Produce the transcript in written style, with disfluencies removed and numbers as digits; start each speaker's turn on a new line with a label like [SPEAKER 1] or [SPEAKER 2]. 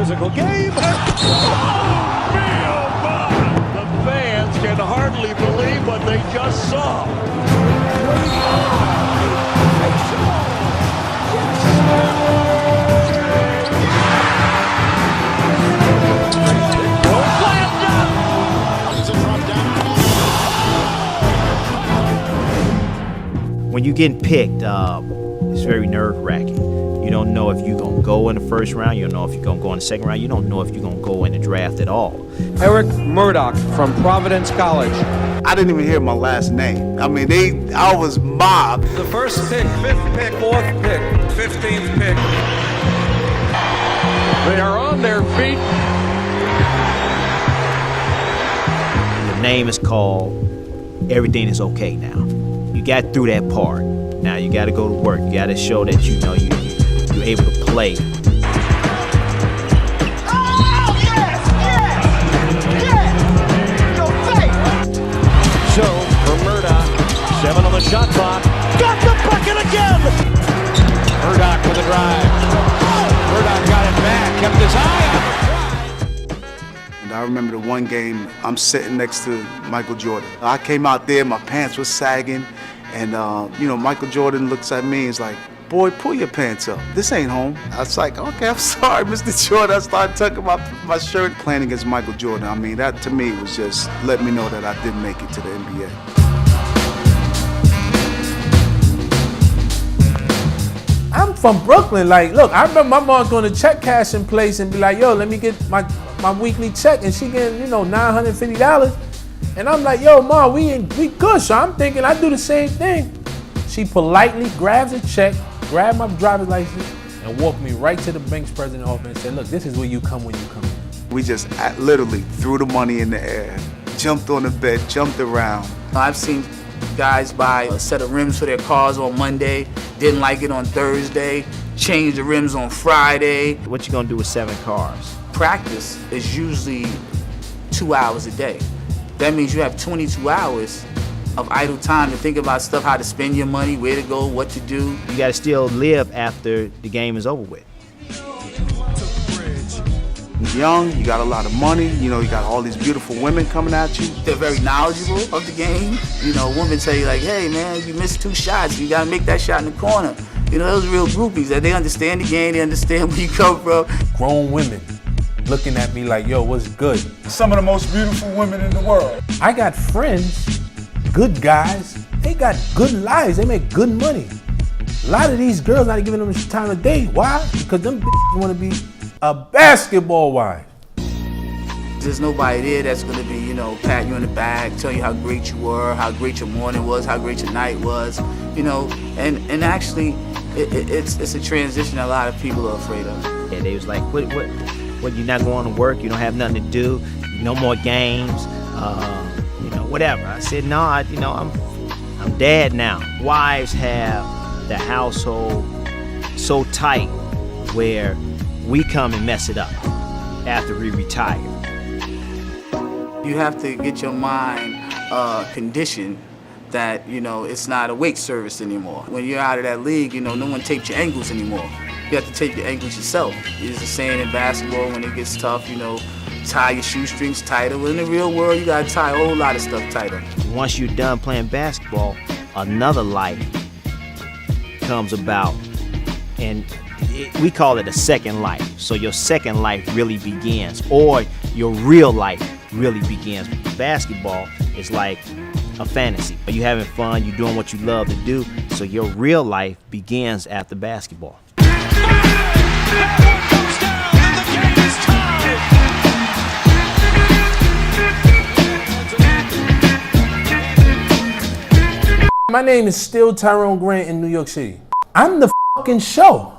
[SPEAKER 1] physical game. The fans can hardly believe what they just saw.
[SPEAKER 2] When you're getting picked, it's very nerve-wracking. You don't know if you're going to go in the first round. You don't know if you're going to go in the second round. You don't know if you're going to go in the draft at all.
[SPEAKER 3] Eric Murdoch from Providence College.
[SPEAKER 4] I didn't even hear my last name. I mean, I was mobbed.
[SPEAKER 3] The first pick, 5th pick, 4th pick, 15th pick.
[SPEAKER 1] They are on their feet.
[SPEAKER 2] Your name is called. Everything is okay now. You got through that part. Now you got to go to work. You got to show that you know you're able to play.
[SPEAKER 1] So, for Murdoch, 7 on the shot clock. Got the bucket again!
[SPEAKER 3] Murdoch with a drive. Murdoch got it back, kept his eye on it.
[SPEAKER 4] And I remember the one game, I'm sitting next to Michael Jordan. I came out there, my pants were sagging, and Michael Jordan looks at me and is like, "Boy, pull your pants up. This ain't home." I was like, "Okay, I'm sorry, Mr. Jordan." I started tucking my shirt. Playing against Michael Jordan, I mean, that to me was just letting me know that I did make it to the NBA.
[SPEAKER 5] I'm from Brooklyn. Like, look, I remember my mom going to check cashing place and be like, "Yo, let me get my weekly check," and she getting, $950. And I'm like, "Yo, Mom, we good." So I'm thinking I do the same thing. She politely grabs a check, grabbed my driver's license, and walked me right to the bank's president's office and said, "Look, this is where you come when you come in."
[SPEAKER 4] We just literally threw the money in the air, jumped on the bed, jumped around.
[SPEAKER 6] I've seen guys buy a set of rims for their cars on Monday, didn't like it on Thursday, changed the rims on Friday.
[SPEAKER 2] What you going to do with 7 cars?
[SPEAKER 6] Practice is usually 2 hours a day. That means you have 22 hours of idle time to think about stuff, how to spend your money, where to go, what to do.
[SPEAKER 2] You got to still live after the game is over with.
[SPEAKER 4] You're young, you got a lot of money, you got all these beautiful women coming at you.
[SPEAKER 6] They're very knowledgeable of the game. Women tell you like, "Hey man, you missed 2 shots, you gotta make that shot in the corner." Those real groupies, that they understand the game, they understand where you come from.
[SPEAKER 5] Grown women looking at me like, "Yo, what's good?"
[SPEAKER 7] Some of the most beautiful women in the world.
[SPEAKER 5] I got friends, good guys, they got good lives, they make good money. A lot of these girls not giving them the time of day. Why? Because them want to be a basketball wife.
[SPEAKER 6] There's nobody there that's gonna be, pat you on the back, tell you how great you were, how great your morning was, how great your night was, and actually, it's a transition a lot of people are afraid of.
[SPEAKER 2] Yeah, they was like, what, you're not going to work, you don't have nothing to do, no more games, whatever. I said, no, I'm dad now. Wives have the household so tight where we come and mess it up after we retire.
[SPEAKER 6] You have to get your mind conditioned that, it's not a wake service anymore. When you're out of that league, no one tapes your ankles anymore. You have to tape your ankles yourself. There's a saying in basketball, when it gets tough, tie your shoestrings tighter. Well, in the real world, you gotta tie a whole lot of stuff tighter.
[SPEAKER 2] Once you're done playing basketball, another life comes about, and we call it a second life. So your second life really begins, or your real life really begins. Basketball is like a fantasy. You're having fun, you're doing what you love to do, so your real life begins after basketball.
[SPEAKER 5] My name is still Tyrone Grant in New York City. I'm the fucking show.